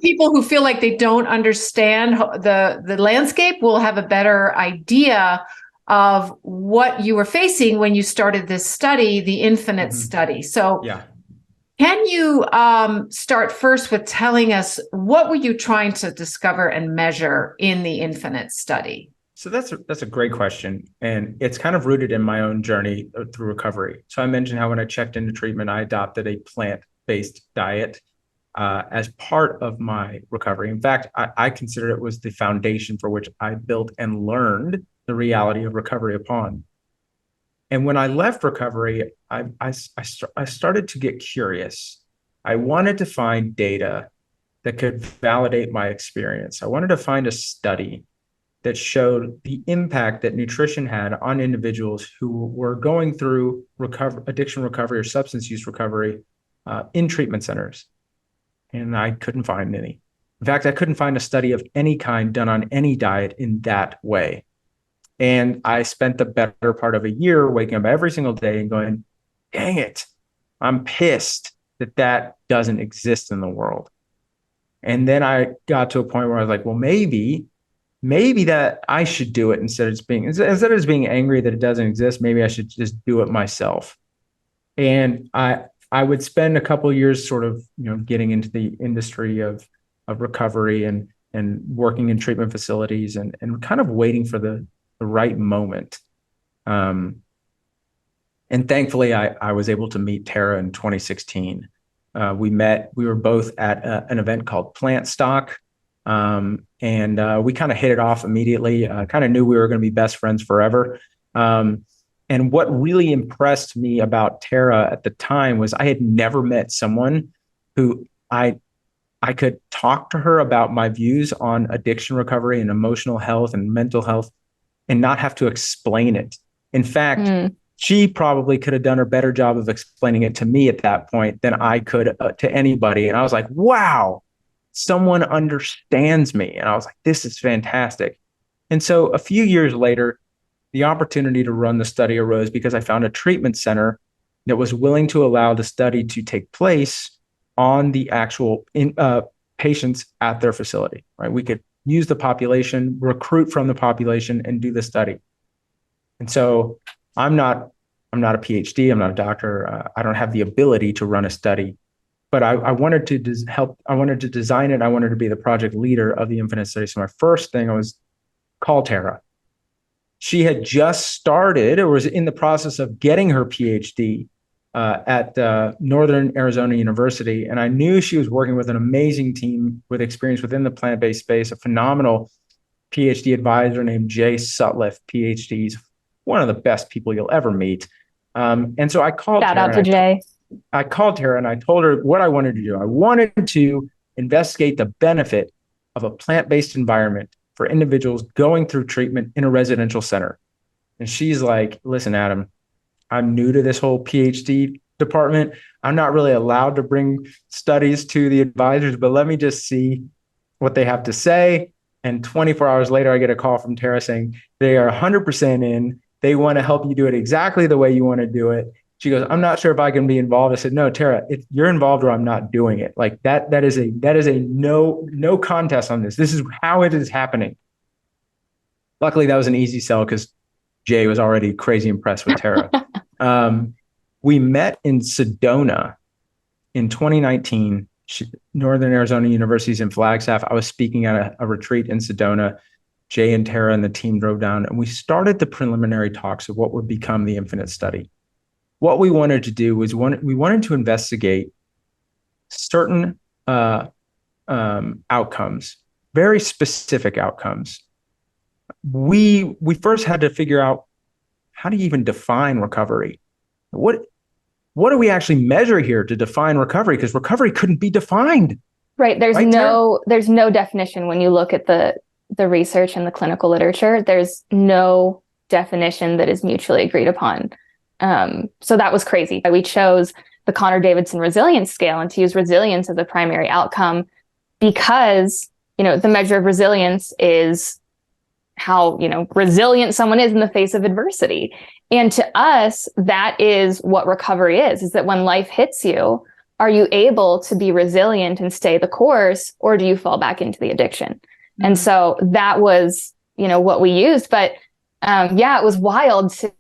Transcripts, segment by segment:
people who feel like they don't understand the landscape will have a better idea of what you were facing when you started this study, the Infinite study. So can you start first with telling us what were you trying to discover and measure in the Infinite study? So that's a great question. And it's kind of rooted in my own journey through recovery. So I mentioned how when I checked into treatment, I adopted a plant-based diet as part of my recovery. In fact, I consider it was the foundation for which I built and learned the reality of recovery upon. And when I left recovery, I started to get curious. I wanted to find data that could validate my experience. I wanted to find a study that showed the impact that nutrition had on individuals who were going through addiction recovery or substance use recovery in treatment centers. And I couldn't find any. In fact, I couldn't find a study of any kind done on any diet in that way. And I spent the better part of a year waking up every single day and going, dang it, I'm pissed that doesn't exist in the world. And then I got to a point where I was like, well, maybe that I should do it instead of being angry that it doesn't exist. Maybe I should just do it myself. And I would spend a couple of years sort of, getting into the industry of recovery and working in treatment facilities and kind of waiting for the right moment. And thankfully I was able to meet Tara in 2016. We were both at an event called Plant Stock. And we kind of hit it off immediately. Kind of knew we were going to be best friends forever. And what really impressed me about Tara at the time was I had never met someone who I could talk to her about my views on addiction recovery and emotional health and mental health and not have to explain it. In fact, she probably could have done a better job of explaining it to me at that point than I could to anybody. And I was like, wow, someone understands me. And I was like, this is fantastic. And so a few years later, the opportunity to run the study arose because I found a treatment center that was willing to allow the study to take place on the actual patients at their facility, right? We could use the population, recruit from the population, and do the study. And so I'm not a PhD, I'm not a doctor, I don't have the ability to run a study, but I wanted to help. I wanted to design it. I wanted to be the project leader of the Infinite study. So my first thing was call Tara. She had just started or was in the process of getting her PhD at Northern Arizona University. And I knew she was working with an amazing team with experience within the plant-based space, a phenomenal PhD advisor named Jay Sutliff, PhD. He's one of the best people you'll ever meet. And so I called Tara. Shout out to Jay. I called Tara and I told her what I wanted to do. I wanted to investigate the benefit of a plant-based environment for individuals going through treatment in a residential center. And she's like, listen, Adam, I'm new to this whole PhD department. I'm not really allowed to bring studies to the advisors, but let me just see what they have to say. And 24 hours later, I get a call from Tara saying they are 100% in. They want to help you do it exactly the way you want to do it. She goes, I'm not sure if I can be involved. I said, no, Tara, you're involved or I'm not doing it. Like that is a no contest on this. This is how it is happening. Luckily, that was an easy sell because Jay was already crazy impressed with Tara. We met in Sedona in 2019. Northern Arizona University's in Flagstaff. I was speaking at a retreat in Sedona. Jay and Tara and the team drove down and we started the preliminary talks of what would become the Infinite study. What we wanted to do was we wanted to investigate certain outcomes, very specific outcomes. We first had to figure out how do you even define recovery? What do we actually measure here to define recovery? Because recovery couldn't be defined. Right. There's no definition when you look at the research and the clinical literature. There's no definition that is mutually agreed upon. So that was crazy. We chose the Connor-Davidson resilience scale and to use resilience as a primary outcome because, the measure of resilience is how, resilient someone is in the face of adversity. And to us, that is what recovery is that when life hits you, are you able to be resilient and stay the course, or do you fall back into the addiction? Mm-hmm. And so that was, what we used. But it was wild to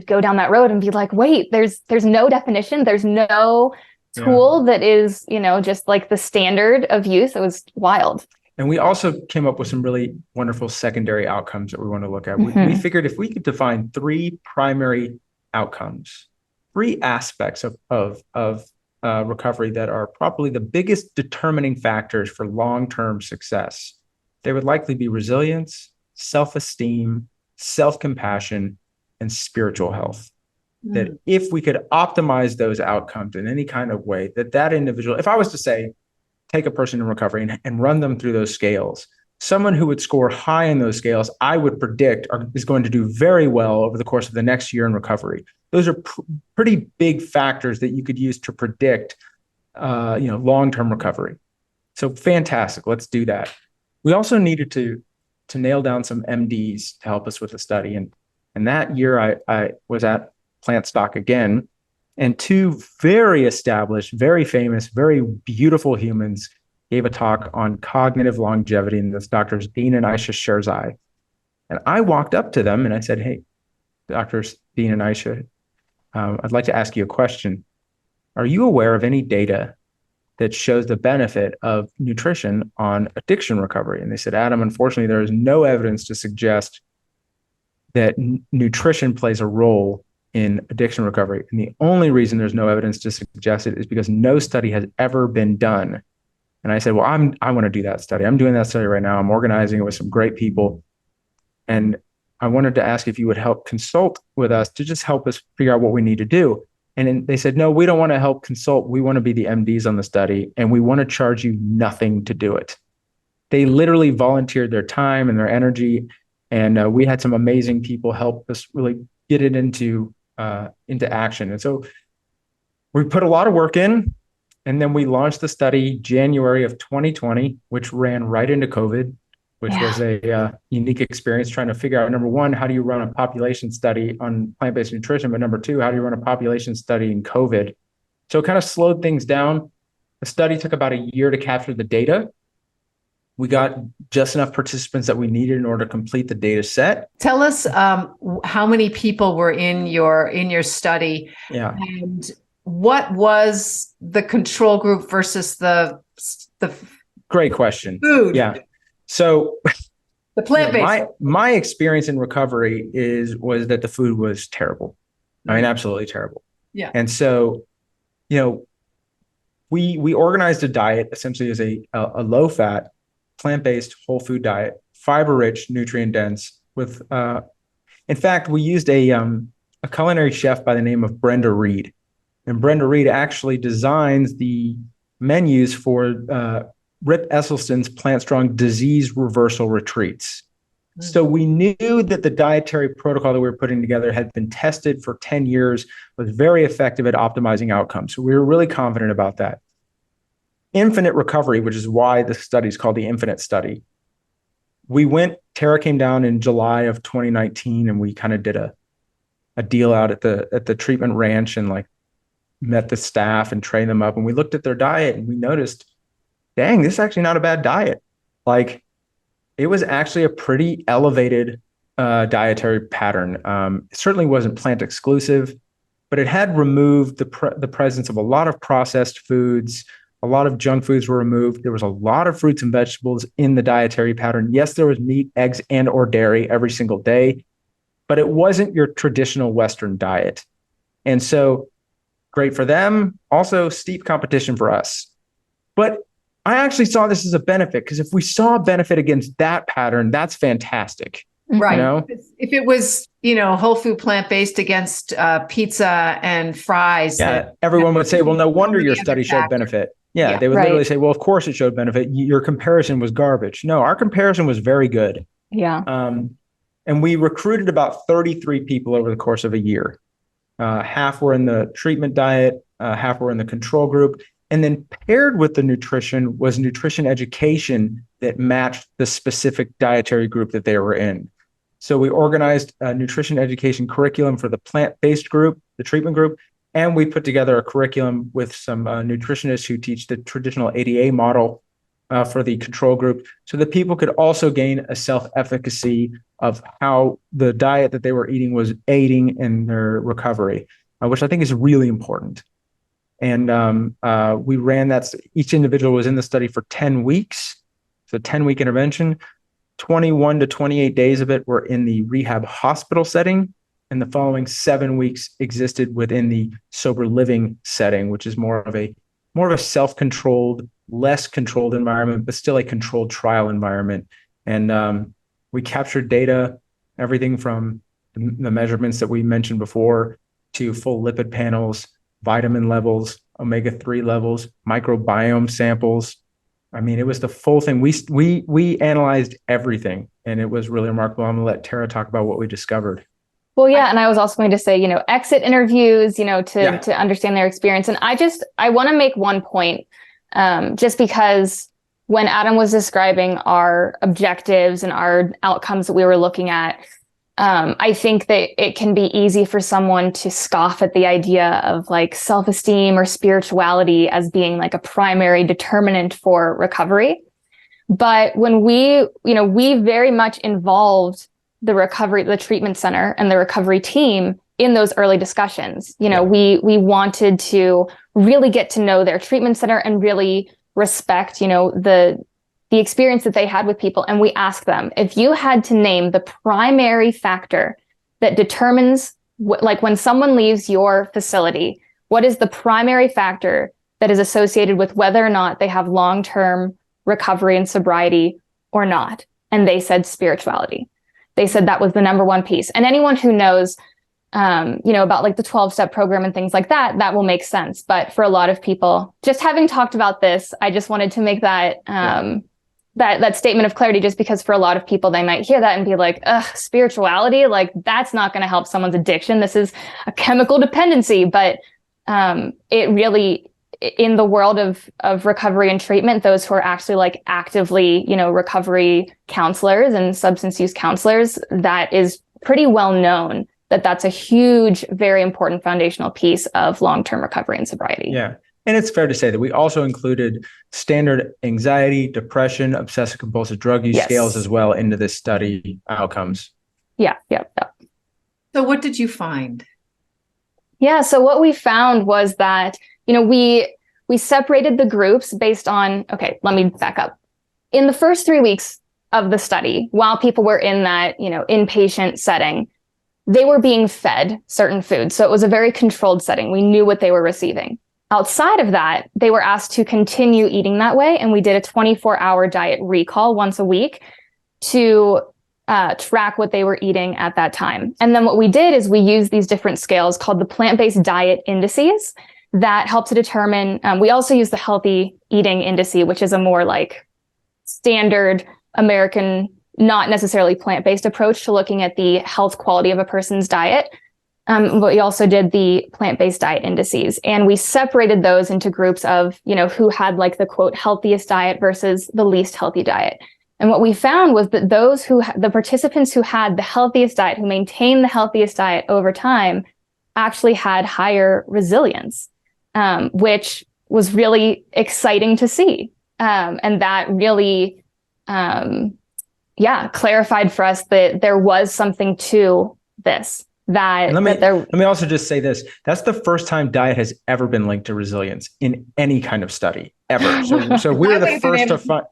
go down that road and be like, wait, there's no definition. There's no tool that is, just like the standard of use. It was wild. And we also came up with some really wonderful secondary outcomes that we want to look at. Mm-hmm. We figured if we could define 3 primary outcomes, 3 aspects of recovery that are probably the biggest determining factors for long-term success, they would likely be resilience, self-esteem, self-compassion, and spiritual health. That if we could optimize those outcomes in any kind of way, that individual, if I was to say, take a person in recovery and run them through those scales, someone who would score high in those scales, I would predict is going to do very well over the course of the next year in recovery. Those are pretty big factors that you could use to predict, long-term recovery. So fantastic. Let's do that. We also needed to nail down some MDs to help us with the study. And that year I was at Plant Stock again, and 2 very established, very famous, very beautiful humans gave a talk on cognitive longevity, and that's Doctors Dean and Aisha Sherzai. And I walked up to them and I said, hey, Doctors Dean and Aisha, I'd like to ask you a question. Are you aware of any data that shows the benefit of nutrition on addiction recovery? And they said, Adam, unfortunately, there is no evidence to suggest that nutrition plays a role in addiction recovery. And the only reason there's no evidence to suggest it is because no study has ever been done. And I said, well, I want to do that study. I'm doing that study right now. I'm organizing it with some great people. And I wanted to ask if you would help consult with us to just help us figure out what we need to do. And then they said, no, we don't want to help consult. We want to be the MDs on the study, and we want to charge you nothing to do it. They literally volunteered their time and their energy. And we had some amazing people help us really get it into action. And so we put a lot of work in, and then we launched the study January of 2020, which ran right into COVID, which was a unique experience trying to figure out, number 1, how do you run a population study on plant-based nutrition? But number 2, how do you run a population study in COVID? So it kind of slowed things down. The study took about a year to capture the data. We got just enough participants that we needed in order to complete the data set. Tell us how many people were in your study, and what was the control group versus the great question. Food. Yeah. So the plant-based. My experience in recovery was that the food was terrible. I mean, absolutely terrible. Yeah. And so, we organized a diet essentially as a low-fat, plant-based whole food diet, fiber-rich, nutrient-dense. With, in fact, we used a culinary chef by the name of Brenda Reed, and Brenda Reed actually designs the menus for Rip Esselstyn's Plant Strong disease reversal retreats. Mm-hmm. So we knew that the dietary protocol that we were putting together had been tested for 10 years, was very effective at optimizing outcomes. So we were really confident about that. Infinite recovery, which is why the study is called the Infinite Study. Tara came down in July of 2019, and we kind of did a deal out at the treatment ranch and met the staff and trained them up. And we looked at their diet and we noticed, dang, this is actually not a bad diet. It was actually a pretty elevated dietary pattern. It certainly wasn't plant exclusive, but it had removed the presence of a lot of processed foods. A lot of junk foods were removed. There was a lot of fruits and vegetables in the dietary pattern. Yes, there was meat, eggs, and or dairy every single day, but it wasn't your traditional Western diet. And so great for them. Also steep competition for us. But I actually saw this as a benefit, because if we saw a benefit against that pattern, that's fantastic. Right. If it was, whole food plant-based against pizza and fries. Yeah, everyone would say, well, no wonder your study showed benefit. Yeah, they would literally say, well, of course it showed benefit. Your comparison was garbage. No, our comparison was very good. Yeah. And we recruited about 33 people over the course of a year. Half were in the treatment diet, half were in the control group. And then paired with the nutrition was nutrition education that matched the specific dietary group that they were in. So we organized a nutrition education curriculum for the plant-based group, the treatment group, And we put together a curriculum with some nutritionists who teach the traditional ADA model for the control group, so that people could also gain a self-efficacy of how the diet that they were eating was aiding in their recovery, which I think is really important. And we ran that. Each individual was in the study for 10 weeks. It's a 10-week intervention. 21 to 28 days of it were in the rehab hospital setting, and the following 7 weeks existed within the sober living setting, which is more of a self-controlled, less controlled environment, but still a controlled trial environment. And we captured data, everything from the measurements that we mentioned before to full lipid panels, vitamin levels, omega-3 levels, microbiome samples. I mean, it was the full thing. We analyzed everything, and it was really remarkable. I'm going to let Tara talk about what we discovered. Well, yeah. And I was also going to say, exit interviews, to understand their experience. And I want to make one point, just because when Adam was describing our objectives and our outcomes that we were looking at, I think that it can be easy for someone to scoff at the idea of like self-esteem or spirituality as being like a primary determinant for recovery. But when we very much involved the treatment center and the recovery team in those early discussions. We wanted to really get to know their treatment center and really respect, the experience that they had with people. And we asked them, if you had to name the primary factor that determines like when someone leaves your facility, what is the primary factor that is associated with whether or not they have long-term recovery and sobriety or not? And they said spirituality. They said that was the number one piece. And anyone who knows, about like the 12-step program and things like that, that will make sense. But for a lot of people, just having talked about this, I just wanted to make that, that statement of clarity, just because for a lot of people, they might hear that and be like, ugh, spirituality, like that's not going to help someone's addiction. This is a chemical dependency. But it really, in the world of recovery and treatment, those who are actually like actively, recovery counselors and substance use counselors, that is pretty well known that that's a huge, very important foundational piece of long-term recovery and sobriety. Yeah. And it's fair to say that we also included standard anxiety, depression, obsessive compulsive drug use scales as well into this study outcomes. Yeah. So what did you find? Yeah. So what we found was that, we separated the groups based on, okay, let me back up. In the first 3 weeks of the study, while people were in that, inpatient setting, they were being fed certain foods. So it was a very controlled setting. We knew what they were receiving. Outside of that, they were asked to continue eating that way. And we did a 24-hour diet recall once a week to track what they were eating at that time. And then what we did is we used these different scales called the plant-based diet indices that help to determine, we also use the healthy eating indice, which is a more like standard American, not necessarily plant-based approach to looking at the health quality of a person's diet. But we also did the plant-based diet indices, and we separated those into groups of, who had like the quote healthiest diet versus the least healthy diet. And what we found was that the participants who had the healthiest diet, who maintained the healthiest diet over time, actually had higher resilience, which was really exciting to see. And that really, clarified for us that there was something to this. Let me also just say this. That's the first time diet has ever been linked to resilience in any kind of study ever. So we're the first to find.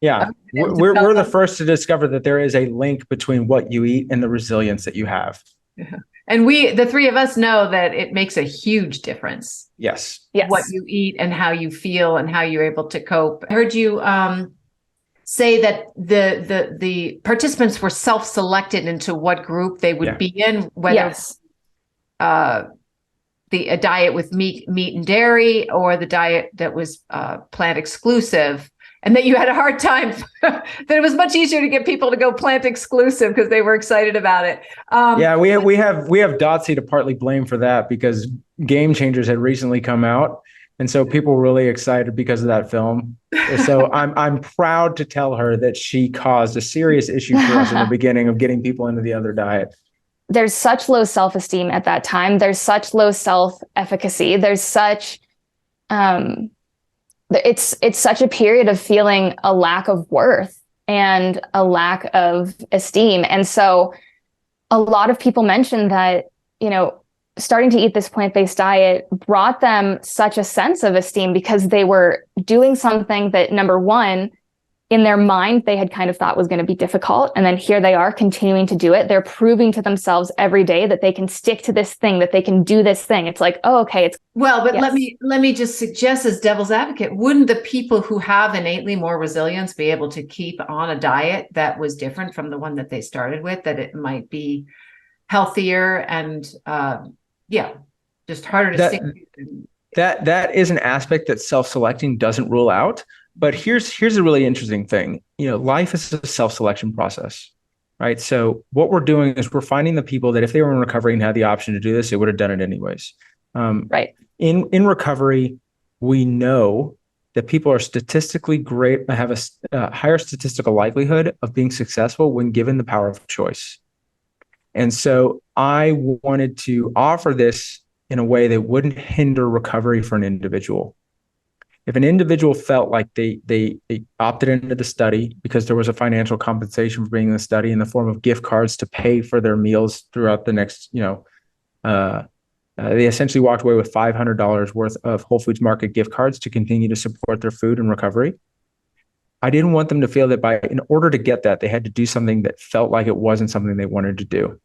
Yeah, we're the first to discover that there is a link between what you eat and the resilience that you have. Yeah. And the three of us know that it makes a huge difference. Yes. What you eat and how you feel and how you're able to cope. I heard you say that the participants were self-selected into what group they would be in, whether a diet with meat and dairy, or the diet that was plant exclusive, and that you had a hard time, that it was much easier to get people to go plant exclusive because they were excited about it. We have Dotsy to partly blame for that, because Game Changers had recently come out. And so people were really excited because of that film. So I'm proud to tell her that she caused a serious issue for us in the beginning of getting people into the other diet. there's such low self-esteem at that time. There's such low self-efficacy. There's such, it's such a period of feeling a lack of worth and a lack of esteem. And so a lot of people mentioned that, starting to eat this plant-based diet brought them such a sense of esteem because they were doing something that, number one, in their mind, they had kind of thought was going to be difficult. And then here they are continuing to do it. They're proving to themselves every day that they can stick to this thing, that they can do this thing. It's like, oh, okay. But yes. let me just suggest, as devil's advocate, wouldn't the people who have innately more resilience be able to keep on a diet that was different from the one that they started with, that it might be healthier and just harder to stick to? That is an aspect that self-selecting doesn't rule out. But here's a really interesting thing. Life is a self-selection process, right? So what we're doing is we're finding the people that if they were in recovery and had the option to do this, they would have done it anyways. Right. In recovery, we know that people are statistically great, have a higher statistical likelihood of being successful when given the power of choice. And so I wanted to offer this in a way that wouldn't hinder recovery for an individual. If an individual felt like they opted into the study because there was a financial compensation for being in the study in the form of gift cards to pay for their meals throughout the next, they essentially walked away with $500 worth of Whole Foods Market gift cards to continue to support their food and recovery. I didn't want them to feel that in order to get that, they had to do something that felt like it wasn't something they wanted to do.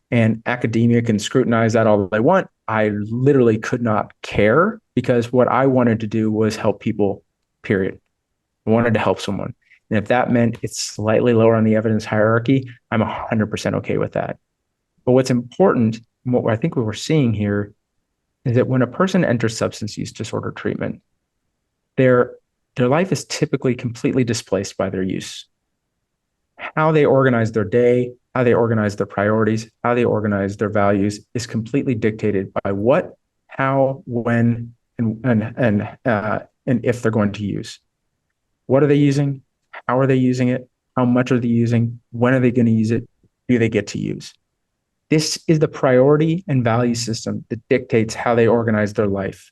And academia can scrutinize that all they want. I literally could not care because what I wanted to do was help people, period. I wanted to help someone. And if that meant it's slightly lower on the evidence hierarchy, I'm 100% okay with that. But what's important, and what I think what we're seeing here, is that when a person enters substance use disorder treatment, their life is typically completely displaced by their use. How they organize their day, how they organize their priorities, how they organize their values is completely dictated by what, how, when, and if they're going to use. What are they using? How are they using it? How much are they using? When are they going to use it? Do they get to use? This is the priority and value system that dictates how they organize their life.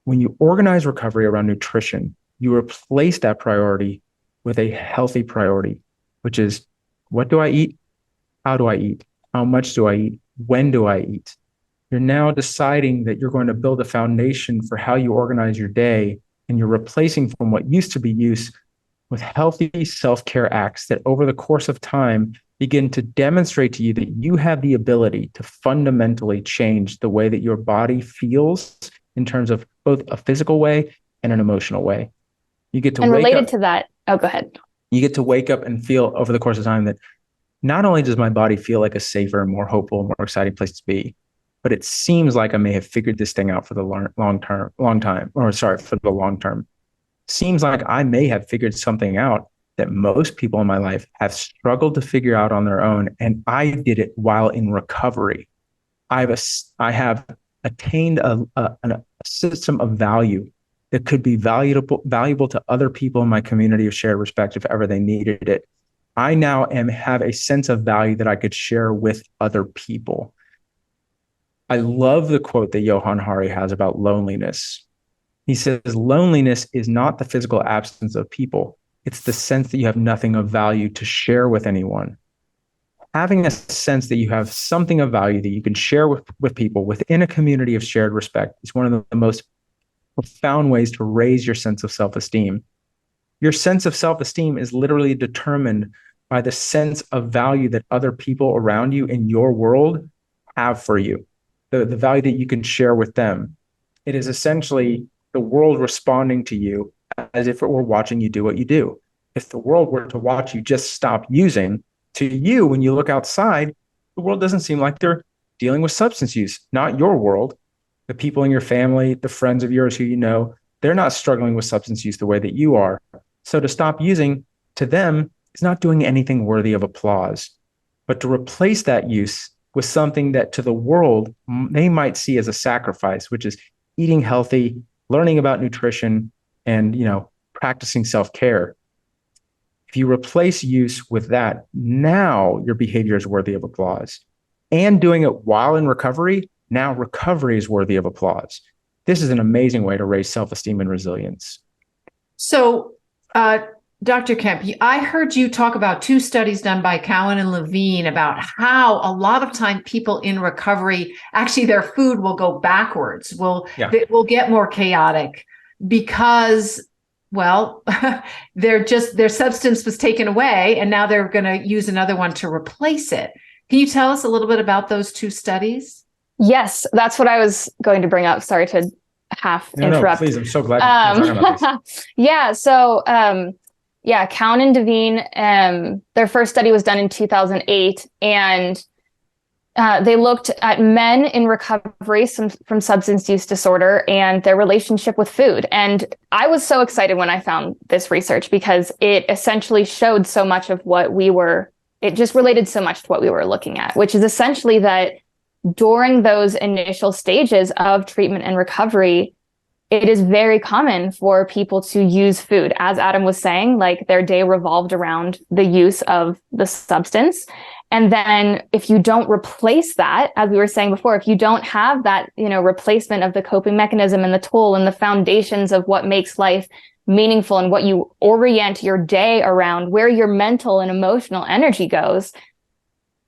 When you organize recovery around nutrition, you replace that priority with a healthy priority, which is, what do I eat? How do I eat? How much do I eat? When do I eat? You're now deciding that you're going to build a foundation for how you organize your day, and you're replacing from what used to be use with healthy self-care acts that over the course of time begin to demonstrate to you that you have the ability to fundamentally change the way that your body feels in terms of both a physical way and an emotional way. You get to wake up to that. Oh, go ahead. You get to wake up and feel over the course of time that not only does my body feel like a safer, more hopeful, more exciting place to be, but it seems like I may have figured this thing out for the long term. Seems like I may have figured something out that most people in my life have struggled to figure out on their own. And I did it while in recovery. I have attained a system of value that could be valuable to other people in my community of shared respect if ever they needed it. I now have a sense of value that I could share with other people. I love the quote that Johann Hari has about loneliness. He says, loneliness is not the physical absence of people. It's the sense that you have nothing of value to share with anyone. Having a sense that you have something of value that you can share with people within a community of shared respect is one of the most profound ways to raise your sense of self-esteem. Your sense of self-esteem is literally determined by the sense of value that other people around you in your world have for you, the value that you can share with them. It is essentially the world responding to you as if it were watching you do what you do. If the world were to watch you just stop using, to you, when you look outside, the world doesn't seem like they're dealing with substance use, not your world. The people in your family, the friends of yours who you know, they're not struggling with substance use the way that you are. So to stop using, to them, is not doing anything worthy of applause. But to replace that use with something that to the world, they might see as a sacrifice, which is eating healthy, learning about nutrition, and practicing self-care. If you replace use with that, now your behavior is worthy of applause. And doing it while in recovery, now recovery is worthy of applause. This is an amazing way to raise self-esteem and resilience. So, Dr. Kemp, I heard you talk about 2 studies done by Cowan and Levine about how a lot of time people in recovery, actually their food will go backwards, it will get more chaotic because, well, their substance was taken away and now they're going to use another one to replace it. Can you tell us a little bit about those 2 studies? Yes, that's what I was going to bring up. Sorry to interrupt. No, please. I'm so glad you're talking about this. Yeah. So, Cowan and Devine, their first study was done in 2008, and they looked at men in recovery from substance use disorder and their relationship with food. And I was so excited when I found this research because it essentially showed so much of it just related so much to what we were looking at, which is essentially that during those initial stages of treatment and recovery, it is very common for people to use food. As Adam was saying, like their day revolved around the use of the substance. And then if you don't replace that, as we were saying before, if you don't have that, replacement of the coping mechanism and the tool and the foundations of what makes life meaningful and what you orient your day around, where your mental and emotional energy goes,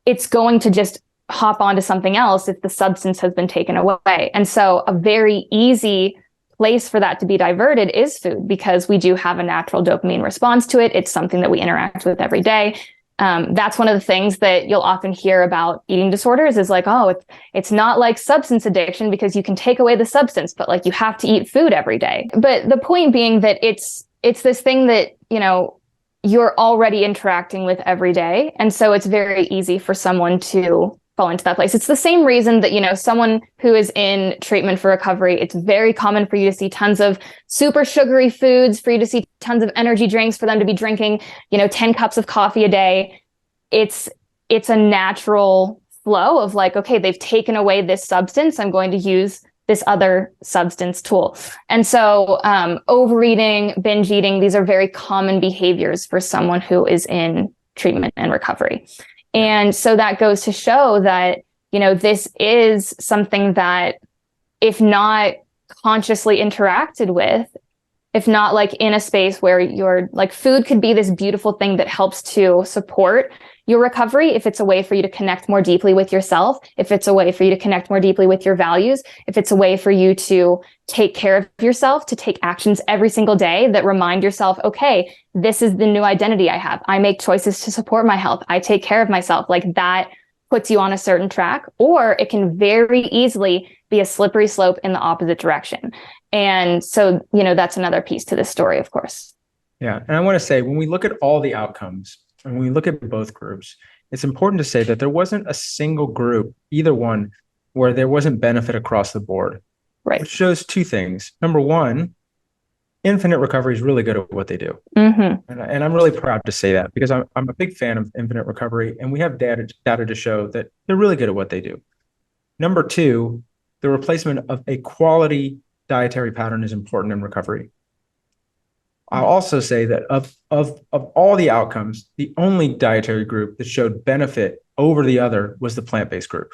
it's going to just hop onto something else if the substance has been taken away. And so a very easy place for that to be diverted is food, because we do have a natural dopamine response to it. It's something that we interact with every day. That's one of the things that you'll often hear about eating disorders is like, oh, it's not like substance addiction because you can take away the substance, but like you have to eat food every day. But the point being that it's this thing that, you're already interacting with every day. And so it's very easy for someone to fall into that place. It's the same reason that, someone who is in treatment for recovery, it's very common for you to see tons of super sugary foods, for you to see tons of energy drinks, for them to be drinking, 10 cups of coffee a day. It's a natural flow of like, okay, they've taken away this substance. I'm going to use this other substance tool. And so overeating, binge eating, these are very common behaviors for someone who is in treatment and recovery. And so that goes to show that, this is something that if not consciously interacted with, if not like in a space where you're like, food could be this beautiful thing that helps to support your recovery. If it's a way for you to connect more deeply with yourself, if it's a way for you to connect more deeply with your values, if it's a way for you to take care of yourself, to take actions every single day that remind yourself, okay, this is the new identity I have. I make choices to support my health. I take care of myself. Like that puts you on a certain track, or it can very easily be a slippery slope in the opposite direction. And so, that's another piece to this story, of course. Yeah. And I want to say, when we look at all the outcomes, and when we look at both groups, it's important to say that there wasn't a single group, either one, where there wasn't benefit across the board. Right. Which shows 2 things. Number one, Infinite Recovery is really good at what they do. Mm-hmm. And I'm really proud to say that, because I'm a big fan of Infinite Recovery, and we have data to show that they're really good at what they do. Number 2, the replacement of a quality dietary pattern is important in recovery. I'll also say that of all the outcomes, the only dietary group that showed benefit over the other was the plant-based group.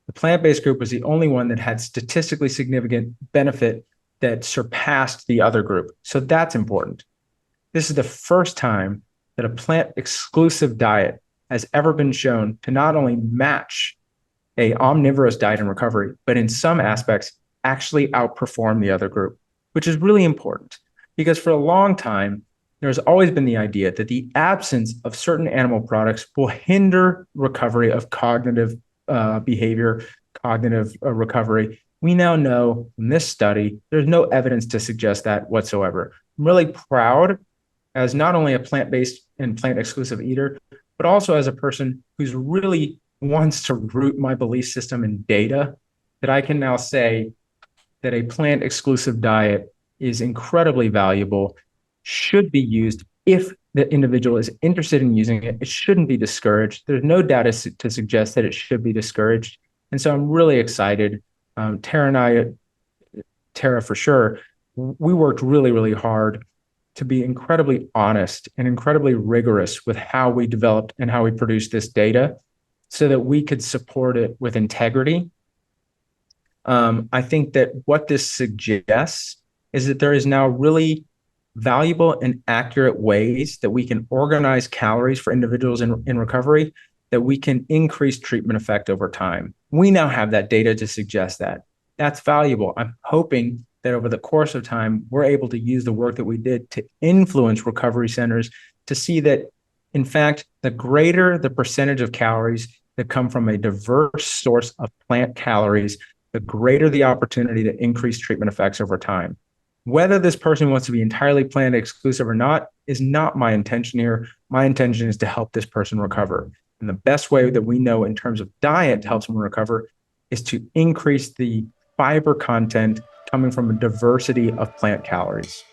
The plant-based group was the only one that had statistically significant benefit that surpassed the other group. So that's important. This is the first time that a plant-exclusive diet has ever been shown to not only match a omnivorous diet in recovery, but in some aspects actually outperform the other group, which is really important. Because for a long time, there's always been the idea that the absence of certain animal products will hinder recovery of cognitive behavior, cognitive recovery. We now know from this study, there's no evidence to suggest that whatsoever. I'm really proud, as not only a plant-based and plant-exclusive eater, but also as a person who's really wants to root my belief system in data, that I can now say that a plant-exclusive diet is incredibly valuable, should be used if the individual is interested in using it. It shouldn't be discouraged. There's no data to suggest that it should be discouraged. And so I'm really excited. Tara for sure, we worked really, really hard to be incredibly honest and incredibly rigorous with how we developed and how we produced this data so that we could support it with integrity. I think that what this suggests is that there is now really valuable and accurate ways that we can organize calories for individuals in recovery, that we can increase treatment effect over time. We now have that data to suggest that. That's valuable. I'm hoping that over the course of time, we're able to use the work that we did to influence recovery centers to see that, in fact, the greater the percentage of calories that come from a diverse source of plant calories, the greater the opportunity to increase treatment effects over time. Whether this person wants to be entirely plant exclusive or not is not my intention here. My intention is to help this person recover. And the best way that we know in terms of diet to help someone recover is to increase the fiber content coming from a diversity of plant calories.